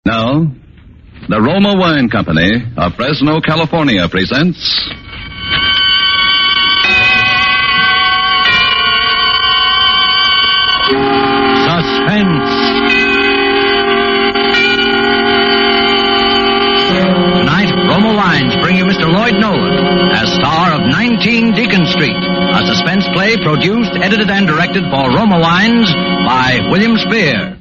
Now, the Roma Wine Company of Fresno, California presents Suspense. Tonight, Roma Wines bring you Mr. Lloyd Nolan as star of 19 Deacon Street, a suspense play produced, edited, and directed for Roma Wines by William Spear.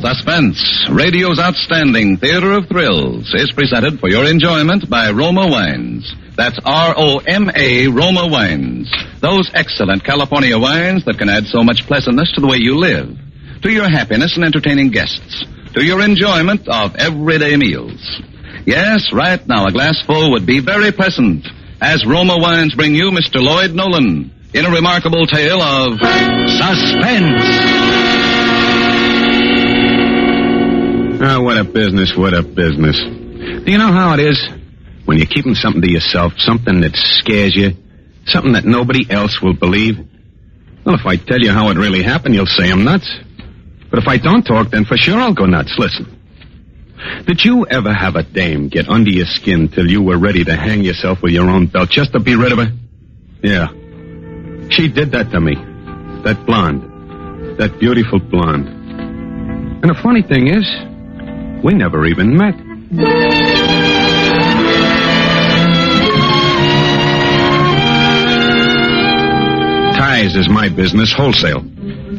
Suspense, radio's outstanding theater of thrills, is presented for your enjoyment by Roma Wines. That's R-O-M-A, Roma Wines. Those excellent California wines that can add so much pleasantness to the way you live, to your happiness in entertaining guests, to your enjoyment of everyday meals. Yes, right now a glassful would be very pleasant, as Roma Wines bring you Mr. Lloyd Nolan in a remarkable tale of Suspense. Oh, what a business, what a business. Do you know how it is? When you're keeping something to yourself, something that scares you, something that nobody else will believe. Well, if I tell you how it really happened, you'll say I'm nuts. But if I don't talk, then for sure I'll go nuts. Listen. Did you ever have a dame get under your skin till you were ready to hang yourself with your own belt just to be rid of her? Yeah. She did that to me. That blonde. That beautiful blonde. And the funny thing is, we never even met. Ties is my business, wholesale.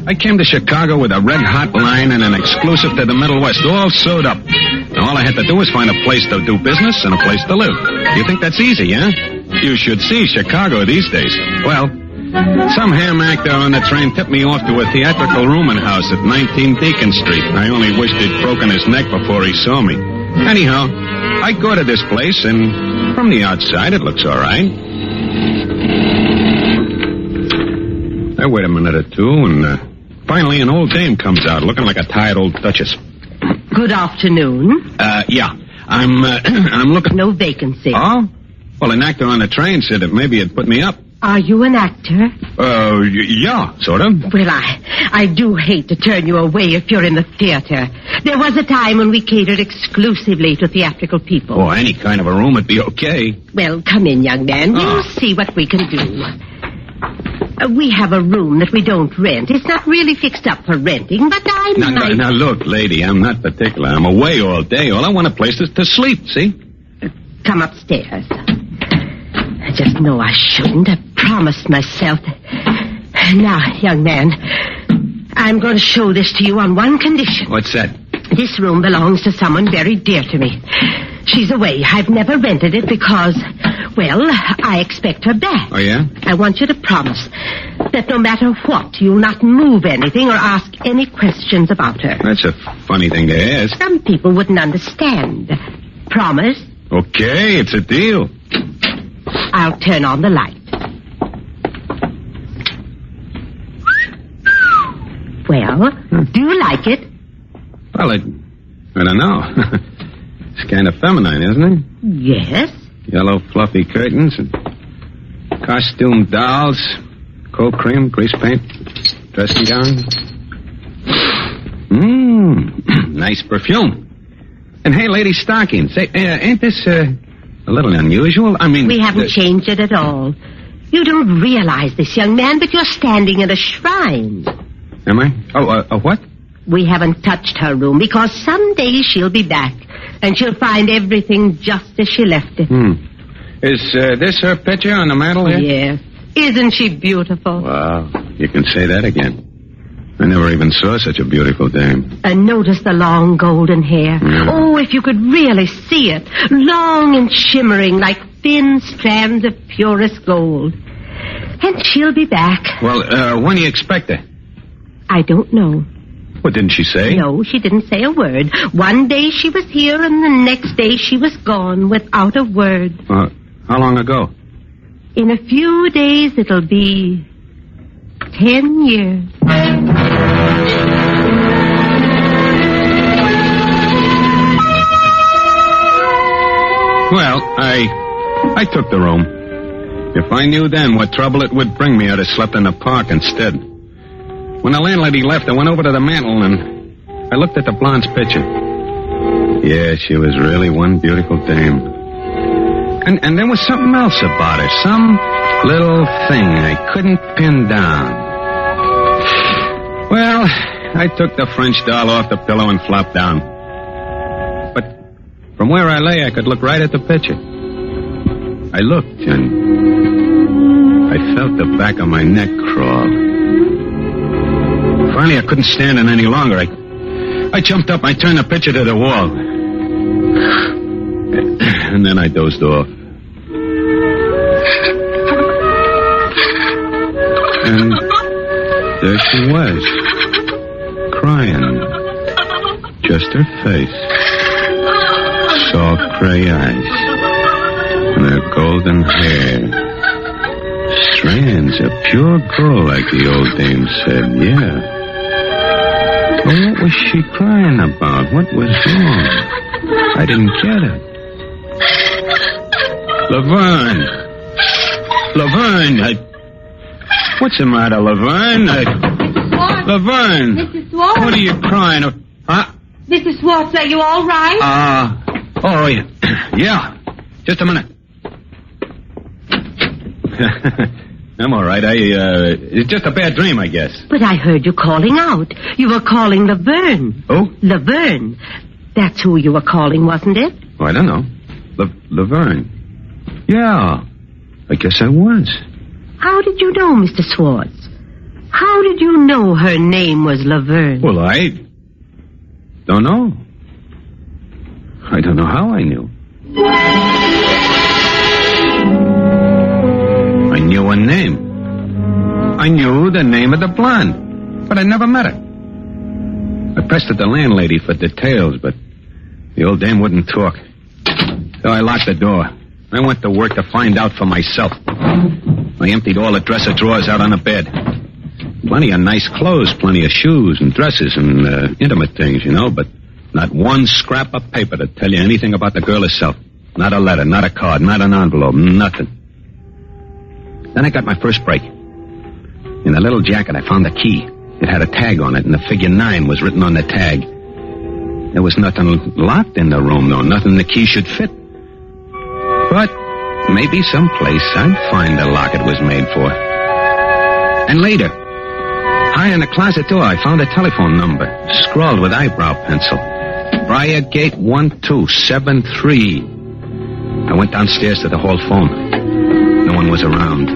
I came to Chicago with a red-hot line and an exclusive to the Middle West, all sewed up. Now, all I had to do was find a place to do business and a place to live. You think that's easy, huh? You should see Chicago these days. Well, some ham actor on the train tipped me off to a theatrical rooming house at 19 Deacon Street. I only wished he'd broken his neck before he saw me. Anyhow, I go to this place, and from the outside, it looks all right. I wait a minute or two, and finally an old dame comes out, looking like a tired old duchess. Good afternoon. Yeah. I'm looking... No vacancy. Oh? Well, an actor on the train said that maybe it'd put me up. Are you an actor? Yeah, sort of. Well, I do hate to turn you away if you're in the theater. There was a time when we catered exclusively to theatrical people. Oh, any kind of a room would be okay. Well, come in, young man. We'll see what we can do. We have a room that we don't rent. It's not really fixed up for renting, but Now, look, lady, I'm not particular. I'm away all day. All I want a place is to sleep, see? Come upstairs. I just know I shouldn't have promised myself that... Now, young man, I'm going to show this to you on one condition. What's that? This room belongs to someone very dear to me. She's away. I've never rented it because, well, I expect her back. Oh, yeah? I want you to promise that no matter what, you'll not move anything or ask any questions about her. That's a funny thing to ask. Some people wouldn't understand. Promise? Okay, it's a deal. I'll turn on the light. Well, do you like it? Well, I don't know. It's kind of feminine, isn't it? Yes. Yellow fluffy curtains and costume dolls, cold cream, grease paint, dressing gown. Nice perfume. And hey, lady stockings. Say, ain't this a little unusual? I mean... We haven't changed it at all. You don't realize this, young man, but you're standing in a shrine. Am I? Oh, a what? We haven't touched her room because someday she'll be back, and she'll find everything just as she left it. Is this her picture on the mantel here? Yes. Isn't she beautiful? Wow, you can say that again. I never even saw such a beautiful dame. And notice the long golden hair. Yeah. Oh, if you could really see it. Long and shimmering like thin strands of purest gold. And she'll be back. Well, when do you expect her? I don't know. What, didn't she say? No, she didn't say a word. One day she was here, and the next day she was gone without a word. How long ago? In a few days, it'll be 10 years. Well, I took the room. If I knew then what trouble it would bring me, I'd have slept in the park instead. When the landlady left, I went over to the mantel and I looked at the blonde's picture. Yeah, she was really one beautiful dame. And there was something else about her. Some little thing I couldn't pin down. Well, I took the French doll off the pillow and flopped down. But from where I lay, I could look right at the picture. I looked and I felt the back of my neck crawl. Finally, I couldn't stand it any longer. I jumped up, I turned the picture to the wall. And then I dozed off. And there she was, crying. Just her face. Soft gray eyes. And her golden hair. Strands of pure gold, like the old dame said, yeah. Well, what was she crying about? What was wrong? I didn't get it. Laverne, what's the matter, Laverne? Swartz. Laverne. Mrs. Swartz. What are you crying? Huh? Mrs. Swartz, are you all right? Oh, yeah. Just a minute. I'm all right. It's just a bad dream, I guess. But I heard you calling out. You were calling Laverne. Oh? Laverne. That's who you were calling, wasn't it? Oh, I don't know. Laverne. Yeah. I guess I was. How did you know, Mr. Swartz? How did you know her name was Laverne? Well, I don't know. I don't know how I knew. I knew her name. I knew the name of the blonde, but I never met her. I pestered the landlady for details, but the old dame wouldn't talk. So I locked the door. I went to work to find out for myself. I emptied all the dresser drawers out on the bed. Plenty of nice clothes, plenty of shoes and dresses and intimate things, but not one scrap of paper to tell you anything about the girl herself. Not a letter, not a card, not an envelope, nothing. Then I got my first break. In the little jacket, I found a key. It had a tag on it, and the figure 9 was written on the tag. There was nothing locked in the room, though. Nothing the key should fit. But maybe someplace I'd find the lock it was made for. And later, high in the closet door, I found a telephone number, scrawled with eyebrow pencil. Briargate 1273. I went downstairs to the hall phone. No one was around.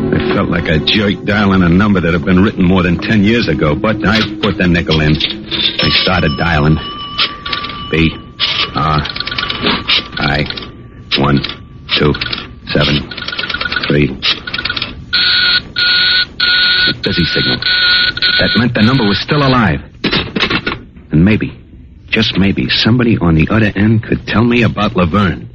I felt like a jerk dialing a number that had been written more than 10 years ago, but I put the nickel in. I started dialing. B-R-I-1-2-7-3. A busy signal. That meant the number was still alive. And maybe, just maybe, somebody on the other end could tell me about Laverne.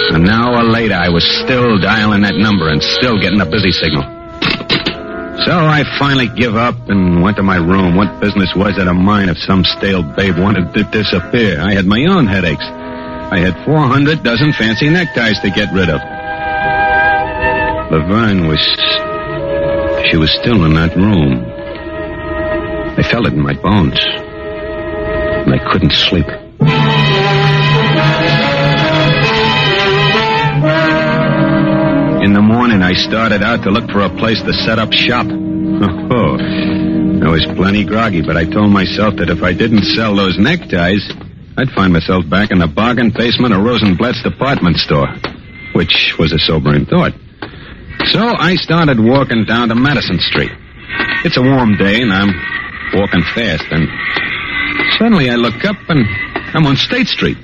An hour later, I was still dialing that number and still getting a busy signal. So I finally give up and went to my room. What business was it of mine if some stale babe wanted to disappear? I had my own headaches. I had 400 dozen fancy neckties to get rid of. Laverne she was still in that room. I felt it in my bones. And I couldn't sleep. In the morning, I started out to look for a place to set up shop. Oh, I was plenty groggy, but I told myself that if I didn't sell those neckties, I'd find myself back in the bargain basement of Rosenblatt's department store, which was a sobering thought. So I started walking down to Madison Street. It's a warm day, and I'm walking fast, and suddenly I look up, and I'm on State Street.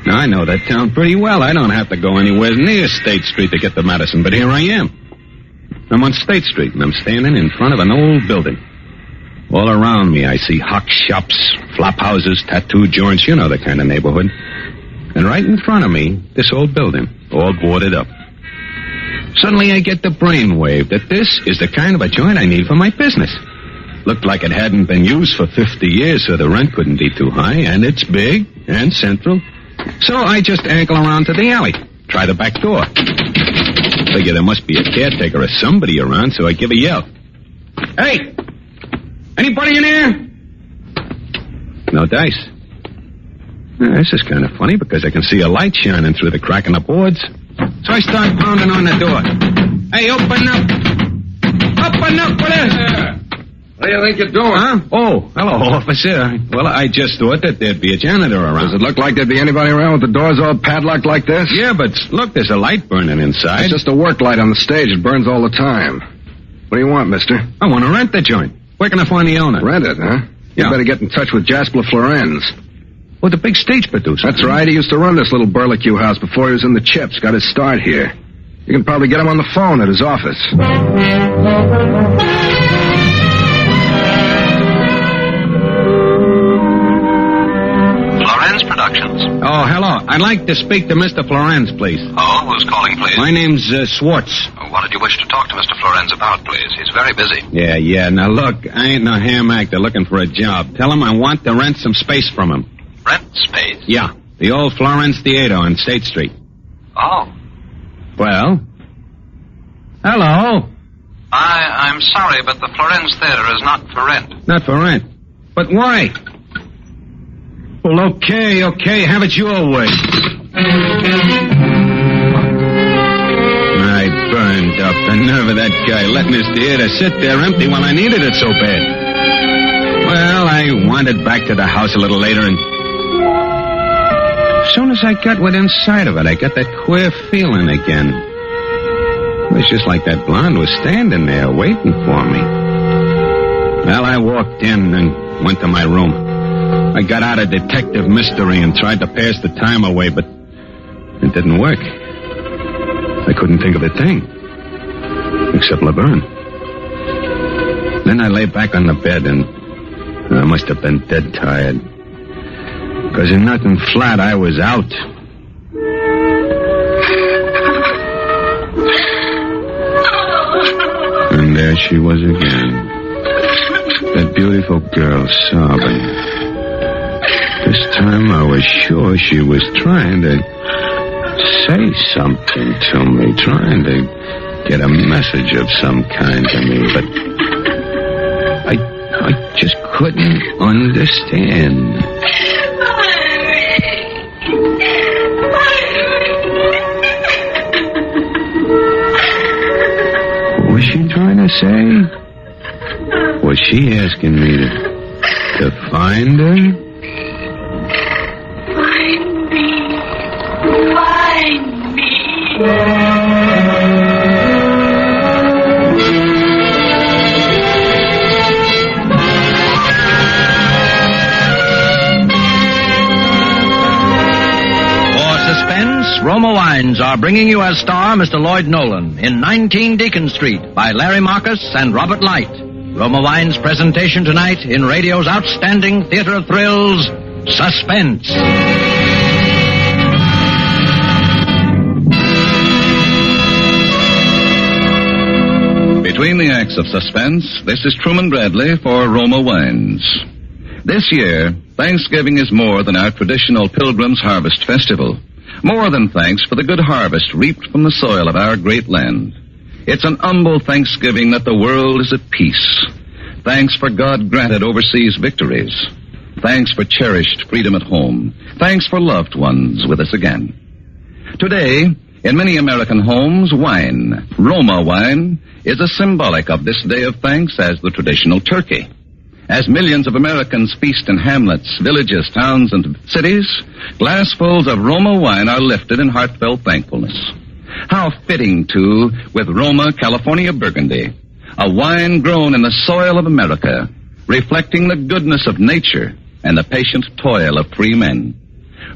Now, I know that town pretty well. I don't have to go anywhere near State Street to get to Madison, but here I am. I'm on State Street, and I'm standing in front of an old building. All around me, I see hock shops, flop houses, tattoo joints, you know the kind of neighborhood. And right in front of me, this old building, all boarded up. Suddenly, I get the brainwave that this is the kind of a joint I need for my business. Looked like it hadn't been used for 50 years, so the rent couldn't be too high, and it's big and central. So I just ankle around to the alley. Try the back door. Figure there must be a caretaker or somebody around, so I give a yell. Hey! Anybody in there? No dice. This is kind of funny because I can see a light shining through the crack in the boards. So I start pounding on the door. Hey, open up! Open up, what is it? What do you think you're doing? Huh? Oh, hello, officer. Well, I just thought that there'd be a janitor around. Does it look like there'd be anybody around with the doors all padlocked like this? Yeah, but look, there's a light burning inside. It's just a work light on the stage. It burns all the time. What do you want, mister? I want to rent the joint. Where can I find the owner? Rent it, huh? You better get in touch with Jasper Florenz. Oh, the big stage producer. That's right. He used to run this little burlicue house before he was in the Chips. Got his start here. You can probably get him on the phone at his office. Florenz Productions. Oh, hello. I'd like to speak to Mr. Florenz, please. Oh, who's calling, please? My name's Swartz. What did you wish to talk to Mr. Florenz about, please? He's very busy. Yeah. Now, look, I ain't no ham actor looking for a job. Tell him I want to rent some space from him. Rent space? Yeah, the old Florenz Theater on State Street. Oh. Well? Hello? I'm sorry, but the Florenz Theater is not for rent. Not for rent. But why? Well, okay, have it your way. I burned up. The nerve of that guy letting his theater sit there empty while I needed it so bad. Well, I wandered back to the house a little later, and as soon as I got within sight of it, I got that queer feeling again. It was just like that blonde was standing there waiting for me. Well, I walked in and went to my room. I got out of detective mystery and tried to pass the time away, but it didn't work. I couldn't think of a thing, except Laverne. Then I lay back on the bed, and I must have been dead tired. Because in nothing flat, I was out. And there she was again. That beautiful girl sobbing. This time I was sure she was trying to say something to me, trying to get a message of some kind to me, but I just couldn't understand. What was she trying to say? Was she asking me to find her? Find me. Suspense, Roma Wines are bringing you as star Mr. Lloyd Nolan in 19 Deacon Street by Larry Marcus and Robert Light. Roma Wines' presentation tonight in radio's outstanding theater of thrills, Suspense. Between the acts of Suspense, this is Truman Bradley for Roma Wines. This year, Thanksgiving is more than our traditional Pilgrim's Harvest Festival. More than thanks for the good harvest reaped from the soil of our great land. It's an humble thanksgiving that the world is at peace. Thanks for God-granted overseas victories. Thanks for cherished freedom at home. Thanks for loved ones with us again. Today, in many American homes, wine, Roma wine, is as symbolic of this day of thanks as the traditional turkey. As millions of Americans feast in hamlets, villages, towns, and cities, glassfuls of Roma wine are lifted in heartfelt thankfulness. How fitting, too, with Roma California Burgundy, a wine grown in the soil of America, reflecting the goodness of nature and the patient toil of free men.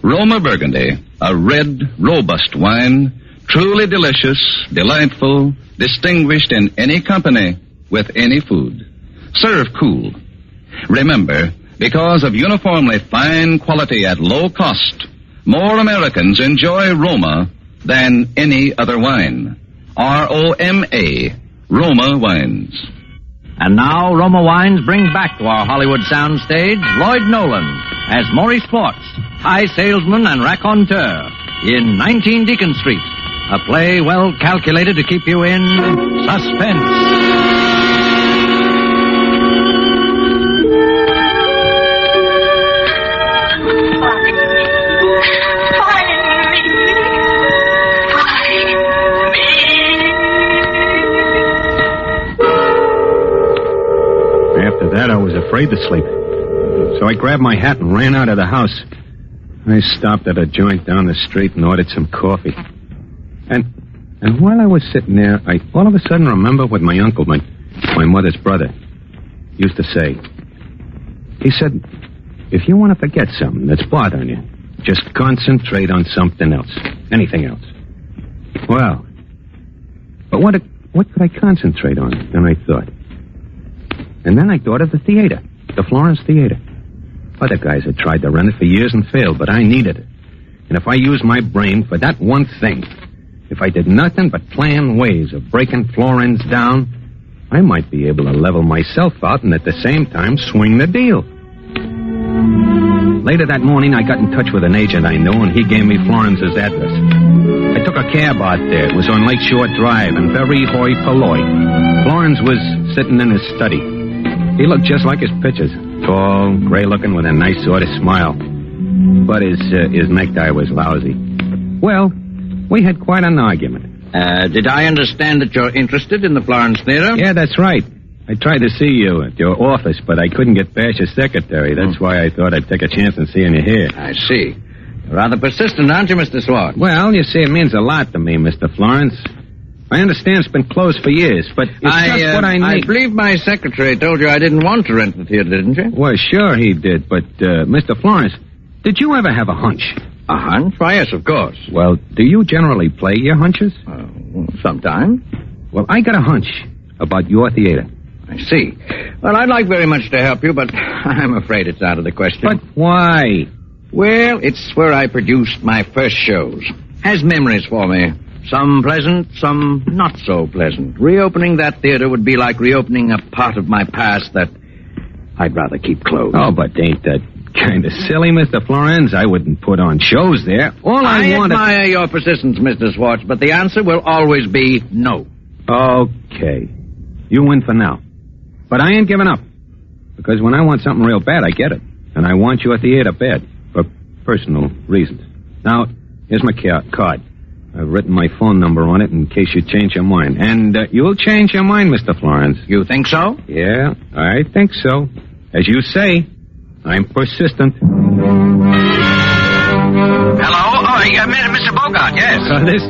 Roma Burgundy, a red, robust wine, truly delicious, delightful, distinguished in any company with any food. Serve cool. Remember, because of uniformly fine quality at low cost, more Americans enjoy Roma than any other wine. R-O-M-A, Roma Wines. And now Roma Wines bring back to our Hollywood soundstage Lloyd Nolan as Maurice Swartz, high salesman and raconteur, in 19 Deacon Street, a play well calculated to keep you in suspense. After that, I was afraid to sleep. So I grabbed my hat and ran out of the house. I stopped at a joint down the street and ordered some coffee. And while I was sitting there, I all of a sudden remembered what my uncle, my mother's brother, used to say. He said, if you want to forget something that's bothering you, just concentrate on something else. Anything else. Well, but what could I concentrate on? And I thought. And then I thought of the theater, the Florence Theater. Other guys had tried to rent it for years and failed, but I needed it. And if I used my brain for that one thing, if I did nothing but plan ways of breaking Florence down, I might be able to level myself out and at the same time swing the deal. Later that morning, I got in touch with an agent I knew, and he gave me Florence's address. I took a cab out there. It was on Lakeshore Drive, and very hoi polloi. Florence was sitting in his study. He looked just like his pictures. Tall, gray-looking, with a nice sort of smile. But his necktie was lousy. Well, we had quite an argument. Did I understand that you're interested in the Florence Theater? Yeah, that's right. I tried to see you at your office, but I couldn't get past your secretary. That's why I thought I'd take a chance in seeing you here. I see. You're rather persistent, aren't you, Mr. Swartz? Well, you see, it means a lot to me, Mr. Florence. I understand it's been closed for years, but it's just what I need. I believe my secretary told you I didn't want to rent the theater, didn't you? Well, sure he did, but, Mr. Florence, did you ever have a hunch? A hunch? Why, yes, of course. Well, do you generally play your hunches? Sometime. Well, I got a hunch about your theater. I see. Well, I'd like very much to help you, but I'm afraid it's out of the question. But why? Well, it's where I produced my first shows. Has memories for me. Some pleasant, some not so pleasant. Reopening that theater would be like reopening a part of my past that I'd rather keep closed. Oh, but ain't that kind of silly, Mr. Florence? I wouldn't put on shows there. All I wanted... admire your persistence, Mr. Swartz, but the answer will always be no. Okay. You win for now. But I ain't giving up. Because when I want something real bad, I get it. And I want your theater bad. For personal reasons. Now, here's my card. I've written my phone number on it in case you change your mind. And you'll change your mind, Mr. Florence. You think so? Yeah, I think so. As you say, I'm persistent. Hello? Oh, Mr. Bogart, yes. This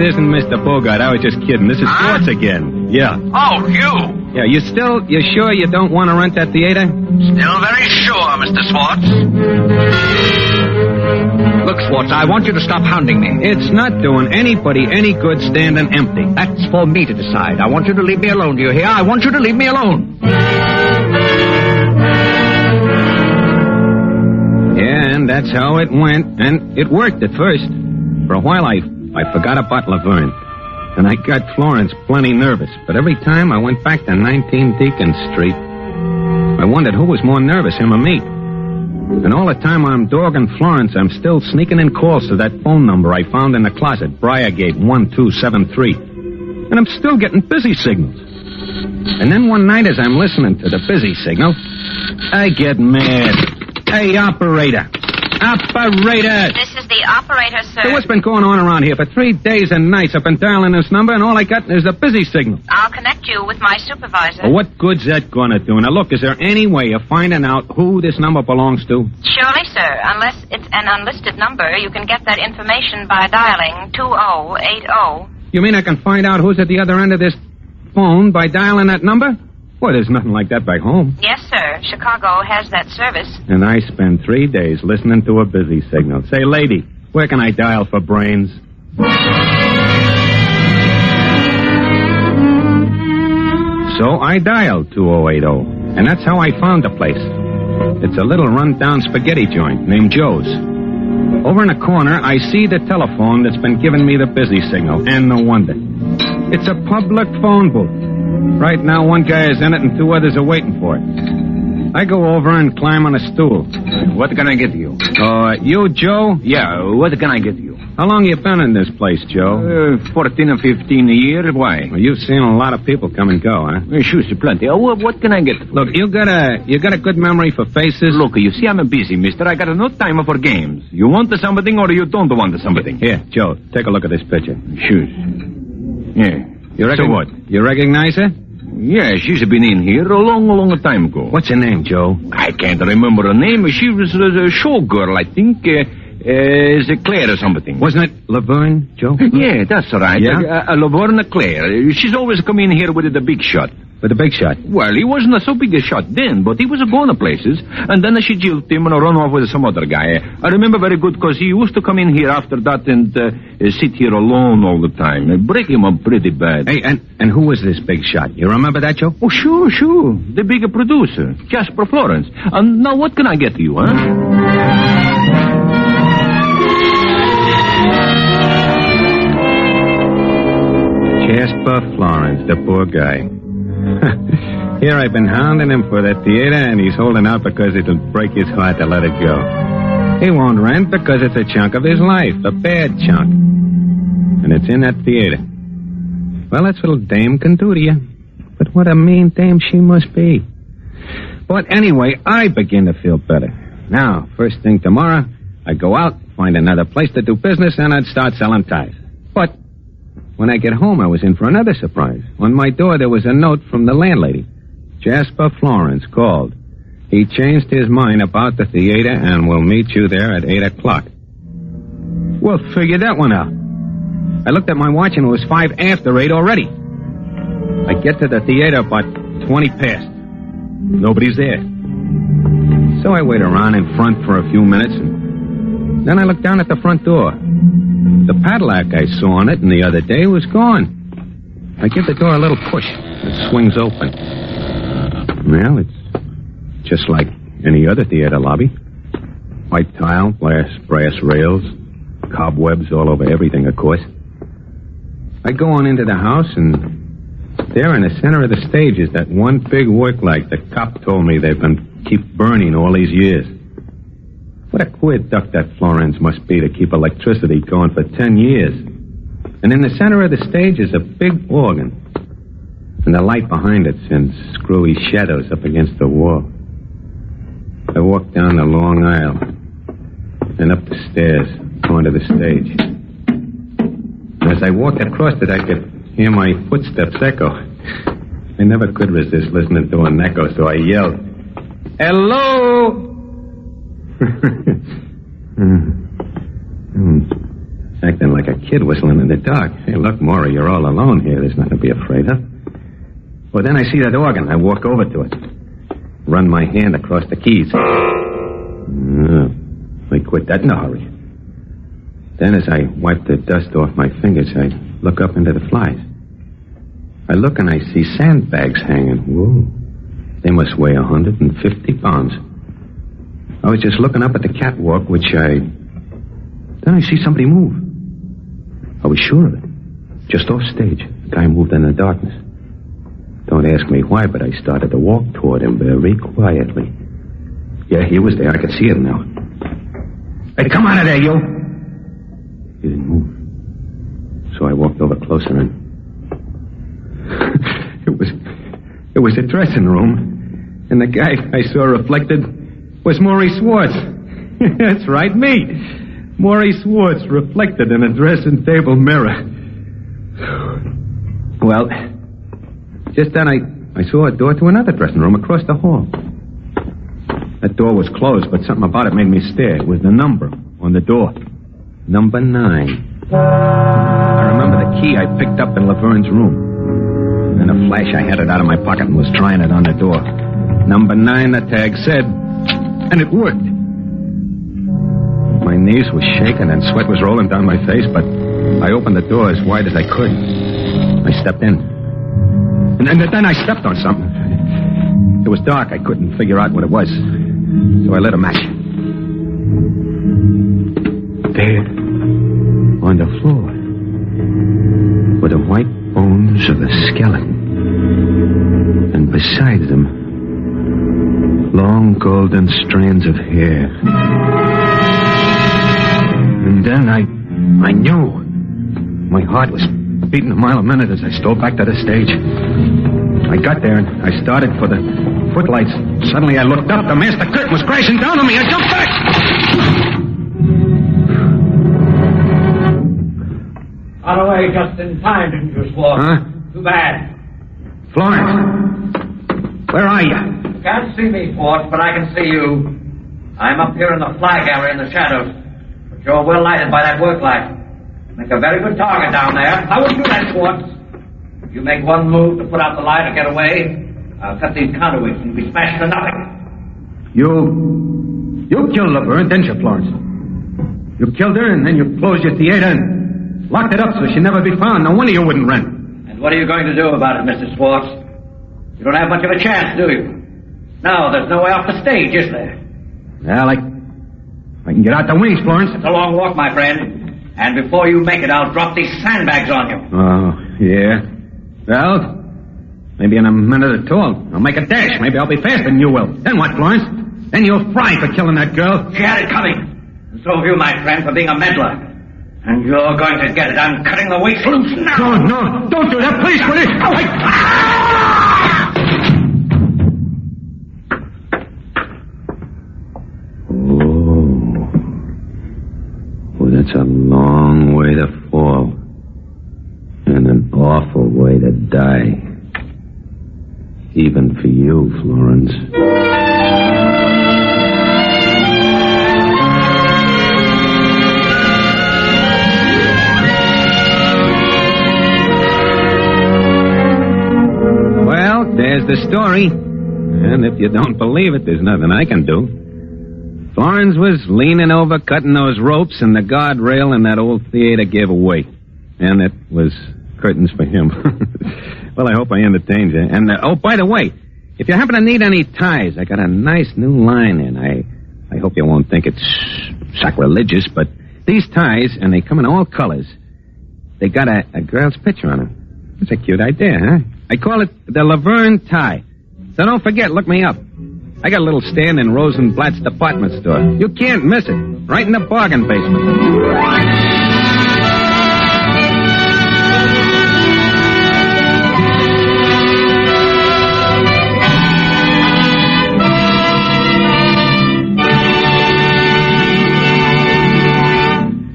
isn't Mr. Bogart. I was just kidding. This is Swartz again. Yeah. Oh, you. Yeah, you sure you don't want to rent that theater? Still very sure, Mr. Swartz. Look, Swartz, I want you to stop hounding me. It's not doing anybody any good standing empty. That's for me to decide. I want you to leave me alone, do you hear? I want you to leave me alone. Yeah, and that's how it went. And it worked at first. For a while, I forgot about Laverne. And I got Florence plenty nervous. But every time I went back to 19 Deacon Street, I wondered who was more nervous, him or me. And all the time I'm dogging Florence, I'm still sneaking in calls to that phone number I found in the closet, Briargate 1273. And I'm still getting busy signals. And then one night as I'm listening to the busy signal, I get mad. Hey, operator! Operator! This is the operator, sir. So what's been going on around here? For 3 days and nights I've been dialing this number, and all I got is a busy signal. I'll connect you with my supervisor. Well, what good's that gonna do? Now, look, is there any way of finding out who this number belongs to? Surely, sir. Unless it's an unlisted number, you can get that information by dialing 2080. You mean I can find out who's at the other end of this phone by dialing that number? Well, there's nothing like that back home. Yes, sir. Chicago has that service. And I spend 3 days listening to a busy signal. Say, lady, where can I dial for brains? So I dialed 2080, and that's how I found the place. It's a little run-down spaghetti joint named Joe's. Over in the corner, I see the telephone that's been giving me the busy signal, and no wonder. It's a public phone booth. Right now, one guy is in it and 2 others are waiting for it. I go over and climb on a stool. What can I get you? You, Joe? Yeah, what can I get you? How long you been in this place, Joe? 14 or 15 a year. Why? Well, you've seen a lot of people come and go, huh? Sure, plenty. What can I get? Look, you got a good memory for faces? Look, you see, I'm busy, mister. I got no time for games. You want something or you don't want something? Here, Joe, take a look at this picture. Sure. Yeah. So what? You recognize her? Yeah, she's been in here a long time ago. What's her name, Joe? I can't remember her name. She was a showgirl, I think. Is it Claire or something? Wasn't it Laverne, Joe? Yeah, that's right. Yeah? Laverne Claire. She's always come in here with the big shot. With the big shot? Well, he wasn't so big a shot then, but he was going to places. And then she jilted him and run off with some other guy. I remember very good because he used to come in here after that and sit here alone all the time. Break him up pretty bad. Hey, and who was this big shot? You remember that, Joe? Oh, sure. The big producer, Jasper Florence. And now what can I get you, huh? Jasper Florence, the poor guy. Here I've been hounding him for the theater, and he's holding out because it'll break his heart to let it go. He won't rent because it's a chunk of his life, a bad chunk. And it's in that theater. Well, that's what a dame can do to you. But what a mean dame she must be. But anyway, I begin to feel better. Now, first thing tomorrow, I go out, find another place to do business, and I'd start selling ties. But when I get home, I was in for another surprise. On my door, there was a note from the landlady. Jasper Florence called. He changed his mind about the theater and will meet you there at 8 o'clock. Well, figure that one out. I looked at my watch and it was 5 after 8 already. I get to the theater about 20 past. Nobody's there. So I wait around in front for a few minutes, and then I look down at the front door. The padlock I saw on it the other day was gone. I give the door a little push. It swings open. Well, it's just like any other theater lobby. White tile, brass rails, cobwebs all over everything, of course. I go on into the house, and there in the center of the stage is that one big work light the cop told me they've been keep burning all these years. What a queer duck that Florence must be to keep electricity going for 10 years. And in the center of the stage is a big organ. And the light behind it sends screwy shadows up against the wall. I walk down the long aisle and up the stairs onto the stage. And as I walked across it, I could hear my footsteps echo. I never could resist listening to an echo, so I yelled, "Hello!" Acting like a kid whistling in the dark. Hey, look, Maury, you're all alone here. There's nothing to be afraid of. Well, then I see that organ. I walk over to it. Run my hand across the keys. I quit that in a hurry. Then as I wipe the dust off my fingers, I look up into the flies. I look and I see sandbags hanging. Whoa. They must weigh 150 pounds. I was just looking up at the catwalk, Then I see somebody move. I was sure of it. Just off stage. The guy moved in the darkness. Don't ask me why, but I started to walk toward him very quietly. Yeah, he was there. I could see him now. Hey, come out of there, you! He didn't move. So I walked over closer and... It was a dressing room. And the guy I saw reflected was Maury Swartz. That's right, me. Maury Swartz reflected in a dressing table mirror. Well, just then I saw a door to another dressing room across the hall. That door was closed, but something about it made me stare. It was the number on the door. Number 9. I remember the key I picked up in Laverne's room. In a flash, I had it out of my pocket and was trying it on the door. Number 9, the tag said, and it worked. My knees were shaking and sweat was rolling down my face, but I opened the door as wide as I could. I stepped in. And then I stepped on something. It was dark. I couldn't figure out what it was. So I lit a match. There, on the floor, were the white bones of a skeleton. And beside them long golden strands of hair. And then I knew. My heart was beating a mile a minute as I stole back to the stage. I got there and I started for the footlights. Suddenly I looked up. The master curtain was crashing down on me. I jumped back. Got away just in time, didn't you, Schwartz? Huh? Too bad. Florence, where are you? Can't see me, Schwartz, but I can see you. I'm up here in the flag area in the shadows. But you're well lighted by that work light. Make a very good target down there. I wouldn't do that, Schwartz. If you make one move to put out the light or get away, I'll cut these counterweights and be smashed to nothing. You killed Laverne, didn't you, Florence? You killed her and then you closed your theater and locked it up so she'd never be found. No wonder you wouldn't rent. And what are you going to do about it, Mr. Schwartz? You don't have much of a chance, do you? No, there's no way off the stage, is there? Well, I can get out the wings, Florence. It's a long walk, my friend. And before you make it, I'll drop these sandbags on you. Oh, yeah. Well, maybe in a minute or two I'll make a dash. Maybe I'll be faster than you will. Then what, Florence? Then you'll fry for killing that girl. She had it coming. And so have you, my friend, for being a meddler. And you're going to get it. I'm cutting the weights loose now. No, don't do that, please, will you? Oh, that's a long way to fall. And an awful way to die. Even for you, Florence. Well, there's the story. And if you don't believe it, there's nothing I can do. Florence was leaning over, cutting those ropes, and the guardrail in that old theater gave away. And it was curtains for him. Well, I hope I entertained you. And, by the way, if you happen to need any ties, I got a nice new line in. I hope you won't think it's sacrilegious, but these ties, and they come in all colors, they got a girl's picture on them. It's a cute idea, huh? I call it the Laverne tie. So don't forget, look me up. I got a little stand in Rosenblatt's department store. You can't miss it. Right in the bargain basement.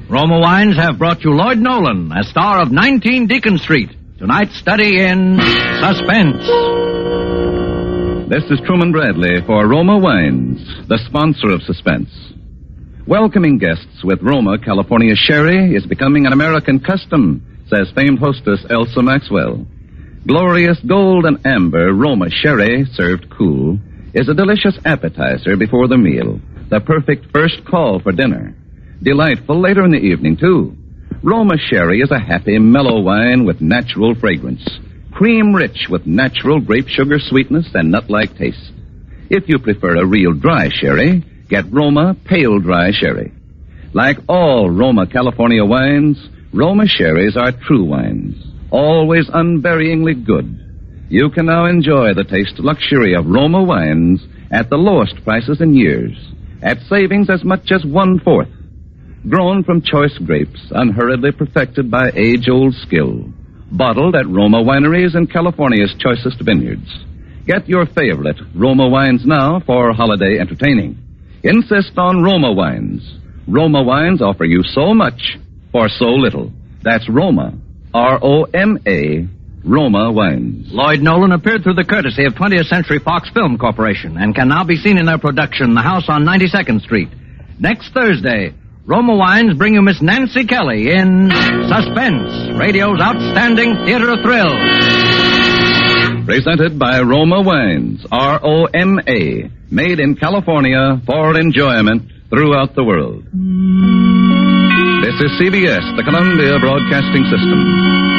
Roma Wines have brought you Lloyd Nolan as star of 19 Deacon Street. Tonight's study in Suspense. This is Truman Bradley for Roma Wines, the sponsor of Suspense. Welcoming guests with Roma California Sherry is becoming an American custom, says famed hostess Elsa Maxwell. Glorious gold and amber Roma Sherry, served cool, is a delicious appetizer before the meal, the perfect first call for dinner. Delightful later in the evening, too. Roma Sherry is a happy, mellow wine with natural fragrance. Cream-rich with natural grape sugar sweetness and nut-like taste. If you prefer a real dry sherry, get Roma Pale Dry Sherry. Like all Roma California wines, Roma Sherries are true wines, always unvaryingly good. You can now enjoy the taste luxury of Roma wines at the lowest prices in years, at savings as much as 1/4. Grown from choice grapes, unhurriedly perfected by age-old skill. Bottled at Roma wineries in California's choicest vineyards. Get your favorite Roma wines now for holiday entertaining. Insist on Roma wines. Roma wines offer you so much for so little. That's Roma, R-O-M-A, Roma wines. Lloyd Nolan appeared through the courtesy of 20th Century Fox Film Corporation and can now be seen in their production, The House on 92nd Street. Next Thursday, Roma Wines bring you Miss Nancy Kelly in Suspense, radio's outstanding theater of thrills. Presented by Roma Wines, R-O-M-A, made in California for enjoyment throughout the world. This is CBS, the Columbia Broadcasting System.